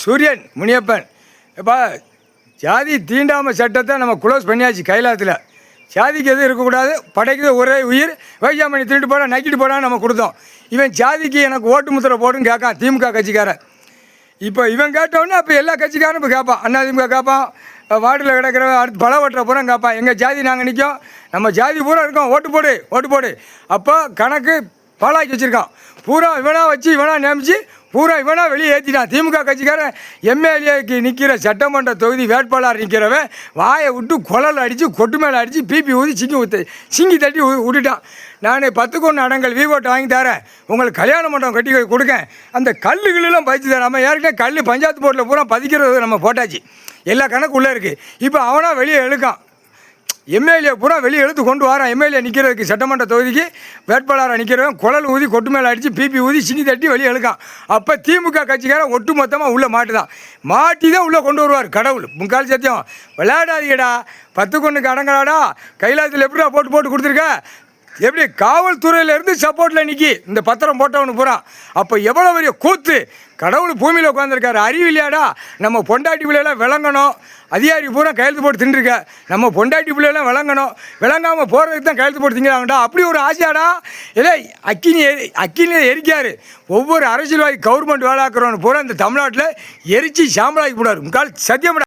சூரியன் முனியப்பன் இப்போ ஜாதி தீண்டாமை சட்டத்தை நம்ம க்ளோஸ் பண்ணியாச்சு கைலாத்தில். ஜாதிக்கு எதுவும் இருக்கக்கூடாது, படைக்குது ஒரே உயிர், வைஜாமணி திருட்டு போட நக்கிட்டு போடான்னு நம்ம கொடுத்தோம். இவன் ஜாதிக்கு எனக்கு ஓட்டு முத்திரை போடுன்னு கேட்கான் திமுக கட்சிக்காரன். இப்போ இவன் கேட்டோன்னே அப்போ எல்லா கட்சிக்காரனும் இப்போ கேட்பான். அண்ணா திமுக கேட்பான், வார்டில் கிடக்கிற அடுத்து பல ஓட்டுற பூரா கேட்பான், எங்கள் ஜாதி நாங்கள் நிற்கும், நம்ம ஜாதி பூரா இருக்கோம், ஓட்டு போடு ஓட்டு போடு. அப்போ கணக்கு பாலாக்கி வச்சுருக்கான். பூரா இவனாக வச்சு இவனாக நியமிச்சு பூரா இவனாக வெளியே ஏற்றிட்டான். திமுக கட்சிக்காரன் எம்எல்ஏக்கு நிற்கிற சட்டமன்ற தொகுதி வேட்பாளர் நிற்கிறவன் வாயை விட்டு குழல் அடித்து கொட்டு மேலே அடித்து பிபி ஊதி சிங்கி தட்டி விட்டுட்டான். நான் 10 கொண்டு அடங்கல் வீவோட்டை வாங்கி தரேன், உங்களுக்கு கல்யாண மண்டபம் கட்டி கொடுக்கேன், அந்த கல்லுகளெல்லாம் பதிச்சு தரேன். நம்ம ஏற்கனவே கல் பஞ்சாயத்து போர்ட்டில் பூரா பதிக்கிறது நம்ம போட்டாச்சு, எல்லா கணக்கு உள்ளே இருக்குது. இப்போ அவனாக வெளியே எழுக்கான். எம்எல்ஏ பூரா வெளியே எழுத்து கொண்டு வரான். எம்எல்ஏ நிற்கிறதுக்கு சட்டமன்ற தொகுதிக்கு வேட்பாளராக நிற்கிறவன் குழல் ஊதி கொட்டு மேலே அடித்து பிபி ஊதி சிங்கி தட்டி வெளியே எழுக்கான். அப்போ திமுக கட்சிக்காரன் ஒட்டு மொத்தமாக உள்ளே மாட்டி தான் உள்ளே கொண்டு வருவார் கடவுள். முக்கால் சத்தியம் விளையாடாதீங்கடா, 10 கொண்டுக்கு அடங்கலாடா, கைலாயத்தில் எப்படிடா போட்டு கொடுத்துருக்க, எப்படி காவல்துறையிலேருந்து சப்போர்ட்டில் நிற்கி இந்த பத்திரம் போட்டவனு பூரா. அப்போ எவ்வளோ பெரிய கூத்து, கடவுள் பூமியில் உட்காந்துருக்காரு. அறிவு இல்லையாடா, நம்ம பொண்டாட்டி பிள்ளையெல்லாம் விளங்கணும், அதிகாரி பூரா கையெழுத்து போட்டு தின்றுருக்க, நம்ம பொண்டாட்டி பிள்ளையெல்லாம் விளங்கணும், விளங்காமல் போகிறதுக்கு தான் கையெழுத்து போட்டு திங்கிறாங்கடா. அப்படி ஒரு ஆசையாடா, இல்லை அக்கினியை எரிக்காரு. ஒவ்வொரு அரசியல்வாதி கவர்மெண்ட் வேலை ஆக்குறவனு பூரா இந்த தமிழ்நாட்டில் எரிச்சு சாம்பலாக்கி போடாரு. முக்கால் சத்தியம்.